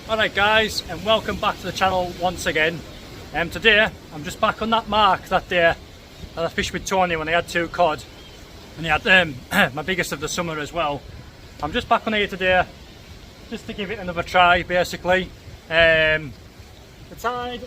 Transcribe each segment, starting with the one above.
Alright guys, and welcome back to the channel once again. Today I'm just back on that mark that day that I fished with Tony when he had 2 cod, and he had my biggest of the summer as well. I'm just back on here today just to give it another try basically. The tide,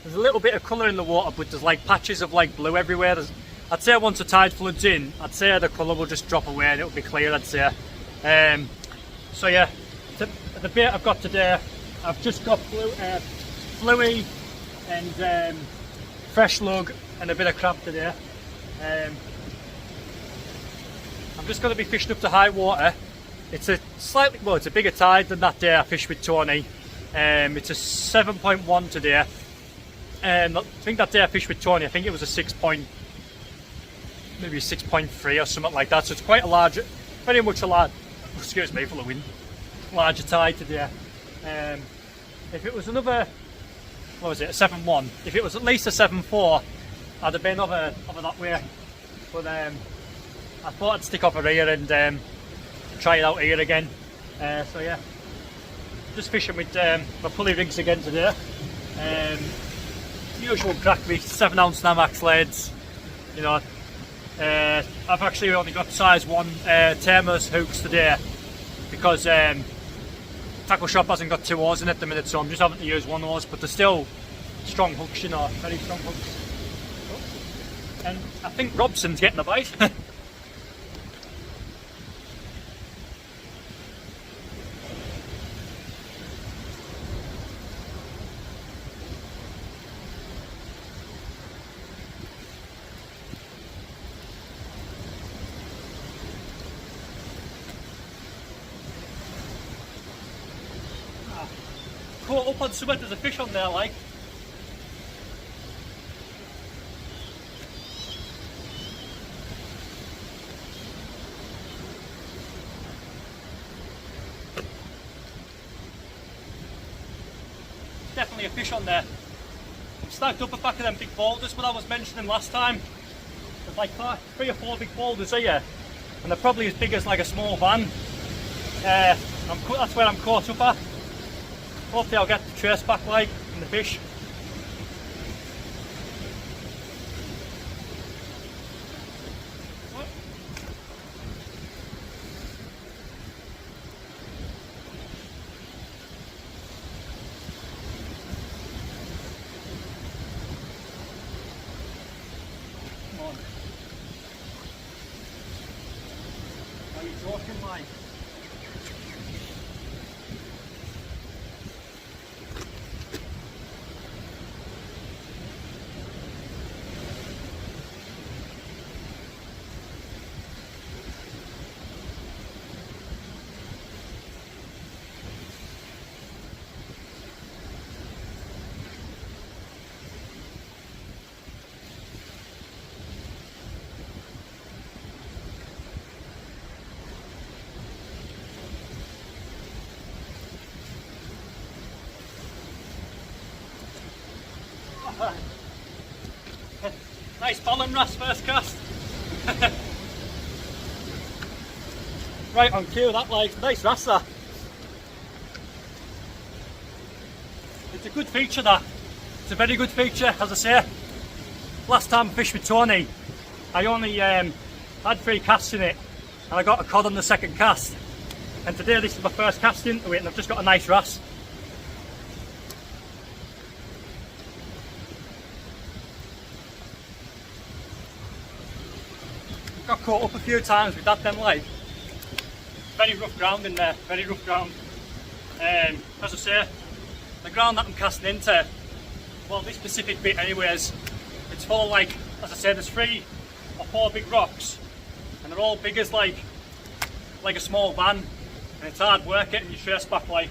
there's a little bit of colour in the water, but there's like patches of like blue everywhere. I'd say once the tide floods in, I'd say the colour will just drop away and it'll be clear, I'd say. So yeah, the bait I've got today, I've just got fluey and fresh lug and a bit of crab today. I'm just going to be fishing up to high water. It's a slightly, well, it's a bigger tide than that day I fished with Tony. It's a 7.1 today. I think that day I fished with Tony, I think it was a maybe 6.3 or something like that. So it's quite a large, very much a large, excuse me for the wind, larger tide today. If it was another, what was it, a 7.1, if it was at least a 7.4, I'd have been over that way. But I thought I'd stick over here and try it out here again. So yeah, just fishing with my pulley rigs again today. Usual Crackby 7-ounce Namax leads. You know, I've actually only got size 1 Thames hooks today because Tackle Shop hasn't got 2 oars in at the minute, so I'm just having to use 1 oars, but they're still strong hooks, you know, very strong hooks. And I think Robson's getting a bite. Caught up on something, there's a fish on there, like. Definitely a fish on there. I'm stacked up at the back of them big boulders, what I was mentioning last time. There's like 3 or 4 big boulders here, and they're probably as big as like a small van. That's where I'm caught up at. Hopefully I'll get the trace back like in the fish. Come on. Are you talking like? Nice ballon wrasse first cast. Right on cue, that like nice wrasse that. It's a good feature that. It's a very good feature, as I say. Last time I fished with Tony, I only had 3 casts in it and I got a cod on the 2nd cast. And today this is my first cast into it and I've just got a nice wrasse. Got caught up a few times with that then like. Very rough ground in there, very rough ground. As I say, the ground that I'm casting into, well this specific bit anyways, it's full of like, as I said, there's 3 or 4 big rocks and they're all big as like a small van, and it's hard work getting your trace back like.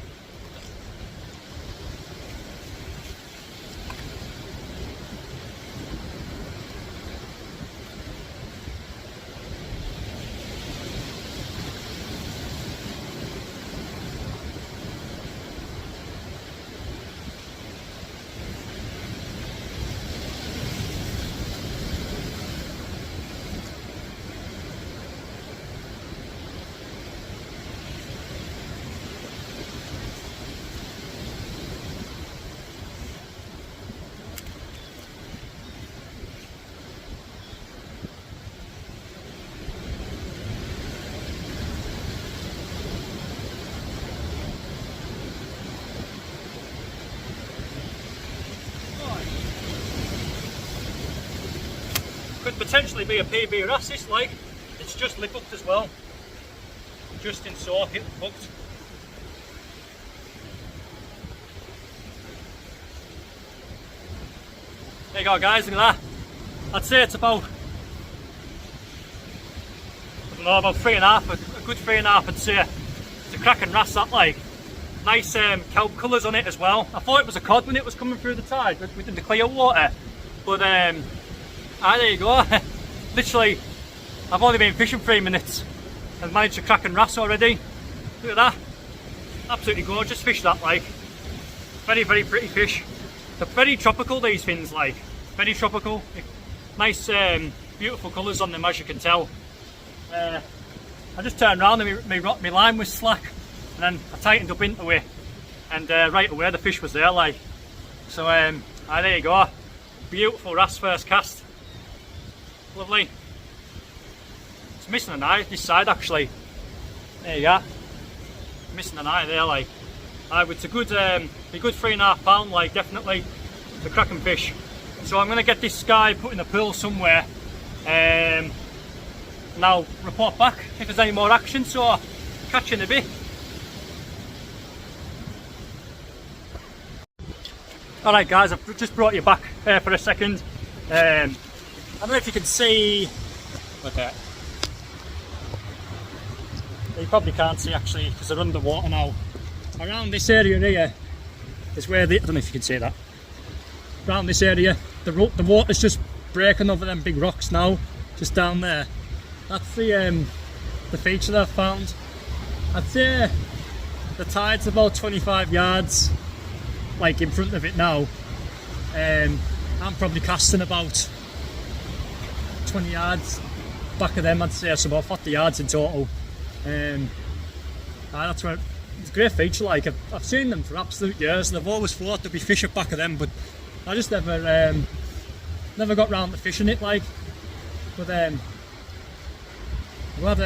could potentially be a PB wrasse this, like. It's just lip hooked as well. Just in saw, hip hooked. There you go guys, look at that. I'd say it's about, I don't know, about 3.5, a good 3.5 I'd say. It's a cracking wrasse that, like. Nice kelp colours on it as well. I thought it was a cod when it was coming through the tide within the clear water. But there you go. Literally, I've only been fishing 3 minutes and managed to crack and wrasse already. Look at that. Absolutely gorgeous fish that, like. Very, very pretty fish. They're very tropical, these fins, like. Very tropical. Nice, beautiful colours on them, as you can tell. I just turned around and my line was slack. And then I tightened up into it. And right away the fish was there, like. So, there you go. Beautiful wrasse first cast. Lovely. It's missing an eye this side, actually. There you go. Missing an eye there, like. It's a good, a good 3.5 pound, like, definitely. It's a cracking fish. So I'm going to get this guy put in the pool somewhere. And I'll report back if there's any more action. So catch you in a bit. Alright guys, I've just brought you back for a second. I don't know if you can see. Look at it. You probably can't see actually because they're underwater now. Around this area here is where I don't know if you can see that. Around this area, the water's just breaking over them big rocks now, just down there. That's the feature that I've found. I'd say the tide's about 25 yards, like in front of it now. I'm probably casting about 20 yards back of them, I'd say, so about 40 yards in total. That's where it's a great feature. Like I've seen them for absolute years, and I've always thought there'd be fish at back of them, but I just never got round to fishing it. Like, but I'm glad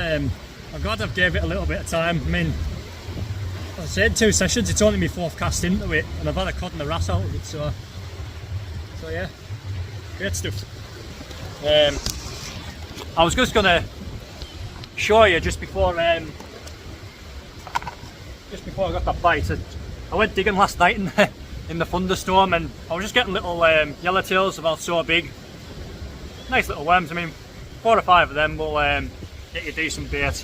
I've gave it a little bit of time. I mean, as I said, 2 sessions. It's only my 4th cast into it, and I've had a cod and a wrasse out of it. So yeah, great stuff. I was just gonna show you just before I got that bite. I went digging last night in the thunderstorm, and I was just getting little yellowtails about so big. Nice little worms. I mean, 4 or 5 of them will get you decent bait.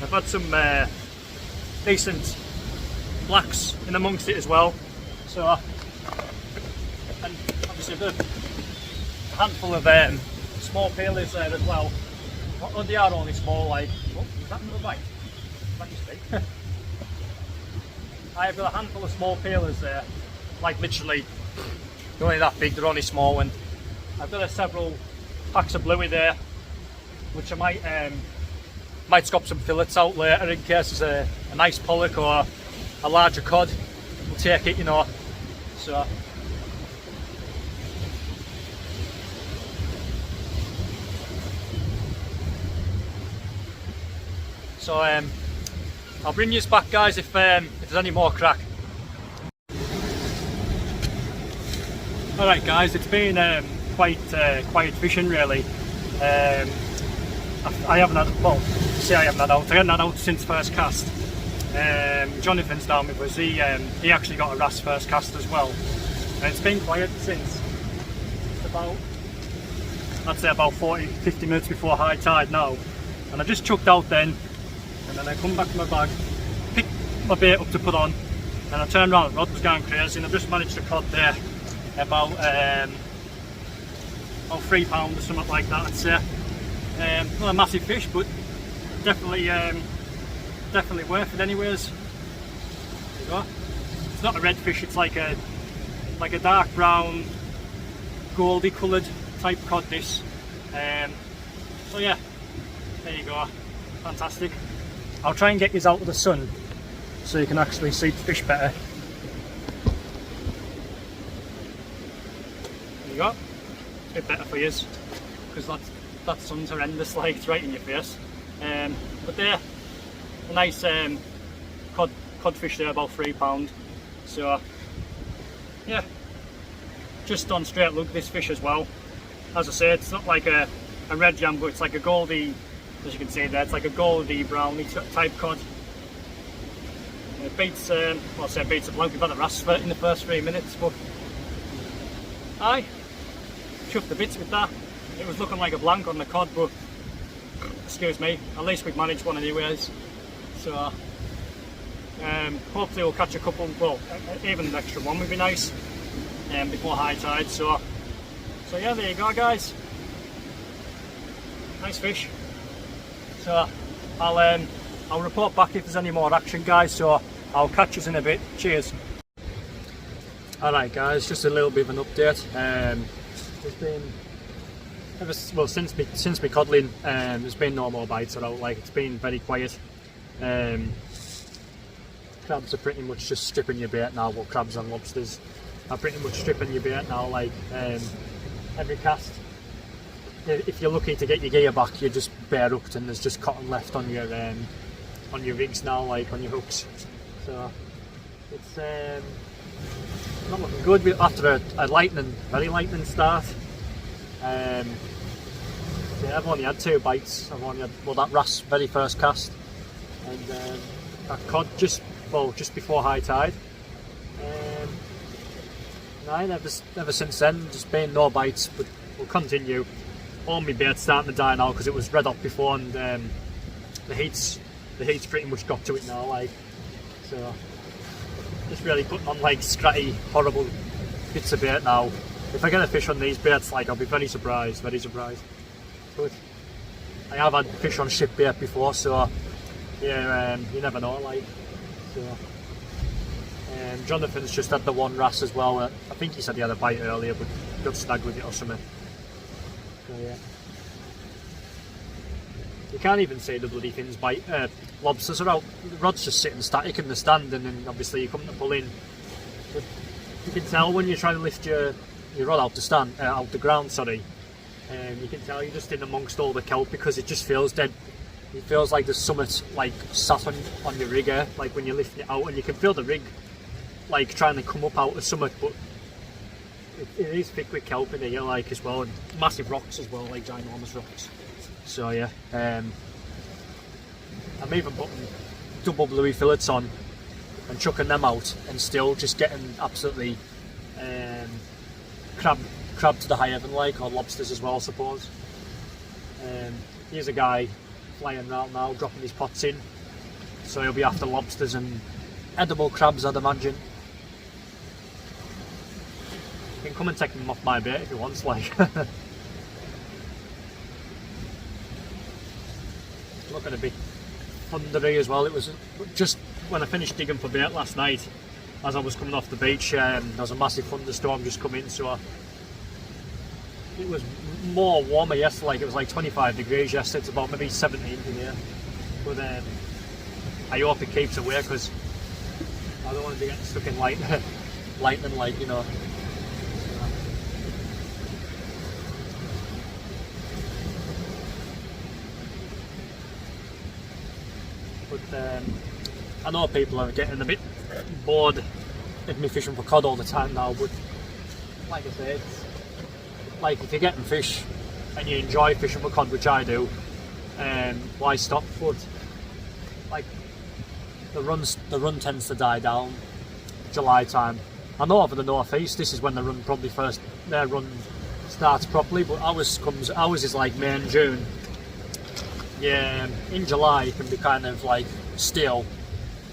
I've had some decent blacks in amongst it as well. So, and obviously a handful of small peelers there as well. They are only small, like. Oh, is that another bite? That used to be. I've got a handful of small peelers there, like literally they're only that big, they're only small, and I've got several packs of bluey there, which I might scop some fillets out later in case there's a nice pollock or a larger cod. We'll take it, you know. So I'll bring you back, guys, if there's any more crack. Alright guys, it's been quite quiet fishing really. I haven't had, well, I haven't had out since first cast. Jonathan's down with us, he actually got a wrasse first cast as well. And it's been quiet since about, I'd say about 40-50 minutes before high tide now. And I just chucked out then, and then I come back to my bag, picked my bait up to put on, and I turned around, the rod was going crazy, and I just managed to cod there about 3 pounds or something like that, I'd say. Not a massive fish, but definitely worth it anyways. There you go. It's not a red fish, it's like a dark brown, goldy coloured type cod this. So yeah, there you go, fantastic. I'll try and get these out of the sun so you can actually see the fish better. There you go, it's a bit better for you because that sun's horrendous, like it's right in your face. But they're a nice codfish there, about 3 pound. So yeah, just on straight look this fish as well. As I said, it's not like a a red jam, but it's like a goldy, as you can see there, it's like a goldy brownie type cod. It beats, well, I say beats a blank. We've had a rasp in the first 3 minutes, but aye, chuffed the bits with that. It was looking like a blank on the cod, but excuse me, at least we've managed one anyways. So hopefully we'll catch a couple, well, even an extra one would be nice before high tide. So yeah, there you go guys, nice fish. So I'll report back if there's any more action guys, so I'll catch us in a bit. Cheers. Alright guys, just a little bit of an update. There's been since me coddling, there's been no more bites around. Like, it's been very quiet. Crabs are pretty much just stripping your bait now. Well, crabs and lobsters are pretty much stripping your bait now. Like, every cast, if you're lucky to get your gear back, you're just bare hooked and there's just cotton left on your rigs now, like on your hooks. So it's not looking good after a very lightning start. Yeah, I've only had 2 bites. I've only had, well, that rasp very first cast, and that cod just before high tide. Ever since then, just been no bites, but we'll continue. All my bait's starting to die now because it was red hot before, and the heat's pretty much got to it now. Like, so just really putting on like scratty, horrible bits of bait now. If I get a fish on these baits, like, I'll be very surprised. But I have had fish on ship bait before, so yeah, you never know. Like, so Jonathan's just had the one wrasse as well. I think he said he had a bite earlier, but got snagged with it or something. So yeah, you can't even see the bloody fins bite. Lobsters are out. The rod's just sitting static in the stand, and then obviously you come to pull in. But you can tell when you try to lift your rod out the ground. Sorry. You can tell you're just in amongst all the kelp because it just feels dead. It feels like there's something like sat on your rig, like when you're lifting it out, and you can feel the rig like trying to come up out of something, but it is thick with kelp in here, like, as well, and massive rocks as well, like ginormous rocks. So yeah, I'm even putting double bluey fillets on and chucking them out, and still just getting absolutely crab to the high heaven, like, or lobsters as well, I suppose. Here's a guy flying around now, dropping his pots in, so he'll be after lobsters and edible crabs, I'd imagine. You can come and take them off my bait if he wants, like. Looking a bit thundery as well. It was just when I finished digging for bait last night, as I was coming off the beach, there was a massive thunderstorm just come in, so it was more warmer yesterday. Like, it was like 25 degrees yesterday. It's about maybe 17 in here, but I hope it keeps away because I don't want to be getting stuck in lightning, like, you know. But I know people are getting a bit bored of me fishing for cod all the time now, but like I said, it's like, if you're getting fish and you enjoy fishing for cod, which I do, why stop? But like, the run tends to die down July time. I know over the northeast this is when the run starts properly, but ours is like May and June. Yeah, in July it can be kind of like still,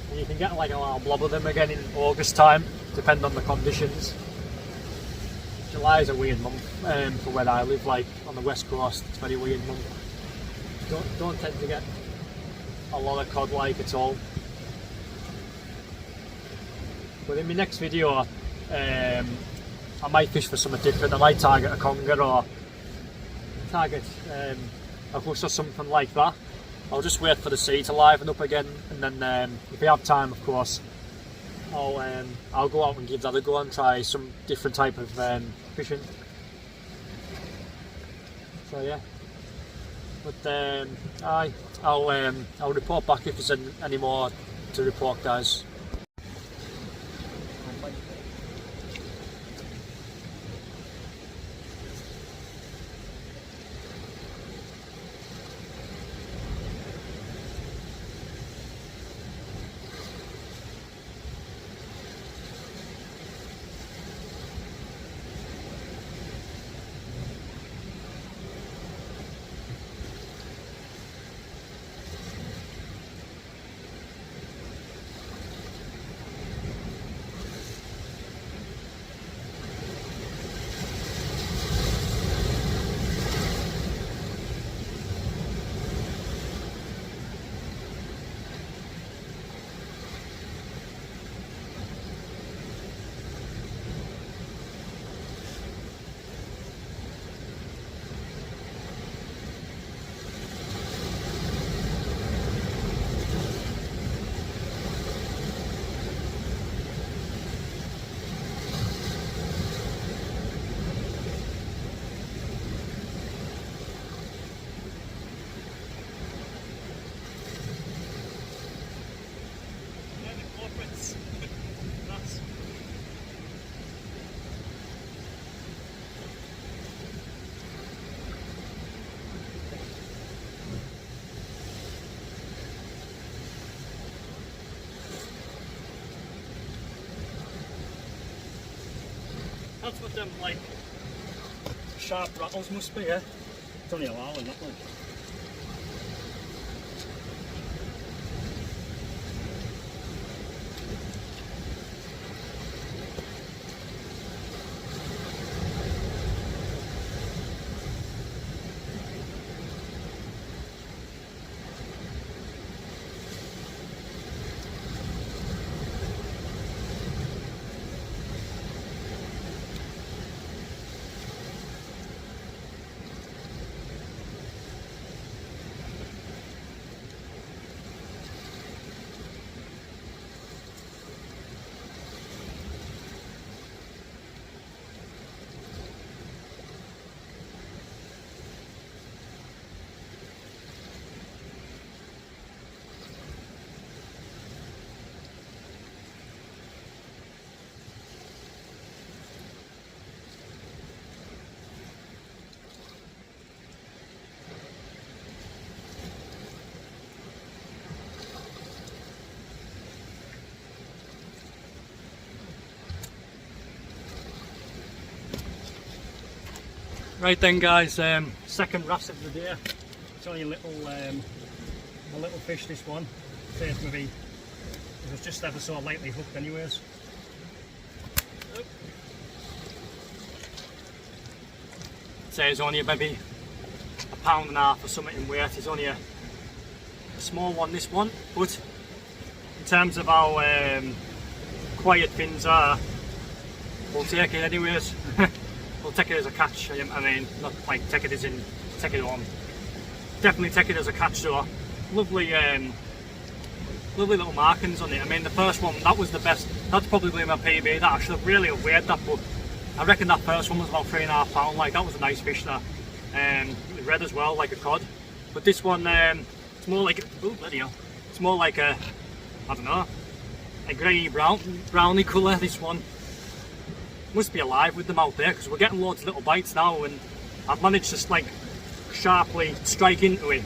and you can get like a little blob of them again in August time, depending on the conditions. July is a weird month for where I live, like on the west coast. It's a very weird month. Don't tend to get a lot of cod, like, at all. But in my next video, I might fish for something different. I might target a conger or target a huss or something like that. I'll just wait for the sea to liven up again, and then if we have time, of course, I'll go out and give that a go and try some different type of fishing. So yeah, but I'll report back if there's any more to report, guys. That's what them like sharp rattles must be, yeah? It's only a while in that one. Right then guys, second wrasse of the day. It's only a little fish, this one. It maybe it was just ever so lightly hooked anyways. Say it's only maybe a pound and a half or something in weight. It's only a small one, this one, but in terms of how quiet fins are, we'll take it anyways. We'll take it as a catch. I mean, not like take it as in take it on. Definitely take it as a catch though. Lovely, lovely little markings on it. I mean, the first one, that was the best. That's probably my PB. That I should have really weighed that, but I reckon that first one was about £3.5. Like, that was a nice fish. That it was red as well, like a cod. But this one, it's more like it's more like a, I don't know, a grey browny colour. This one must be alive with them out there, because we're getting loads of little bites now, and I've managed to like sharply strike into it,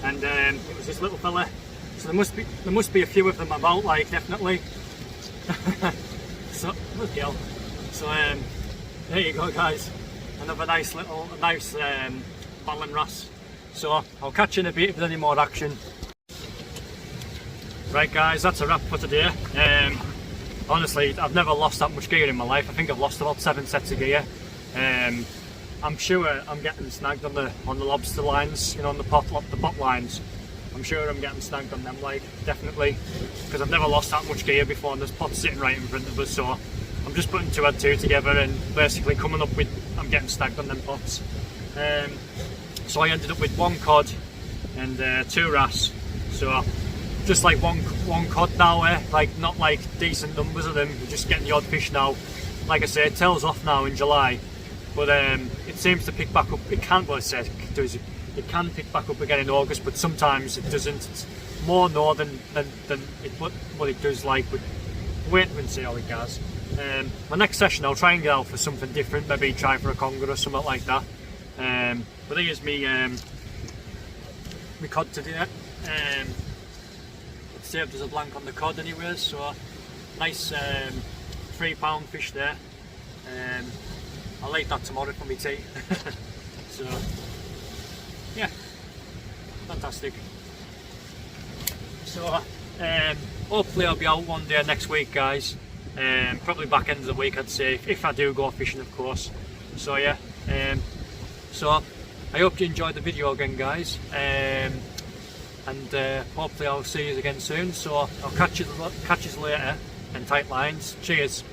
and it was this little fella. So there must be a few of them about, like, definitely. So look, yo. So there you go, guys. Another nice ballan wrasse. So I'll catch you in a bit with any more action. Right guys, that's a wrap for today. Honestly, I've never lost that much gear in my life. I think I've lost about 7 sets of gear. I'm sure I'm getting snagged on the lobster lines, you know, on the pot lines. I'm sure I'm getting snagged on them, like, definitely, because I've never lost that much gear before, and there's pots sitting right in front of us. So I'm just putting 2 and 2 together and basically coming up with, I'm getting snagged on them pots. So I ended up with 1 cod and 2 wrasse. So just like one cod now, like not like decent numbers of them. You're just getting the odd fish now. Like I say, it tails off now in July, but it seems to pick back up. It can, well, it can pick back up again in August, but sometimes it doesn't. It's more northern than what it does. Like, but wait and see how it goes. My next session, I'll try and get out for something different. Maybe try for a conger or something like that. But here's me cod today. Saved as a blank on the cod anyways, so nice £3 fish there. I'll eat that tomorrow for my tea. So yeah, fantastic. So hopefully I'll be out one day next week, guys. Probably back end of the week, I'd say, if I do go fishing, of course. So yeah, so I hope you enjoyed the video again, guys. And hopefully I'll see you again soon. So I'll catch you later, and tight lines. Cheers.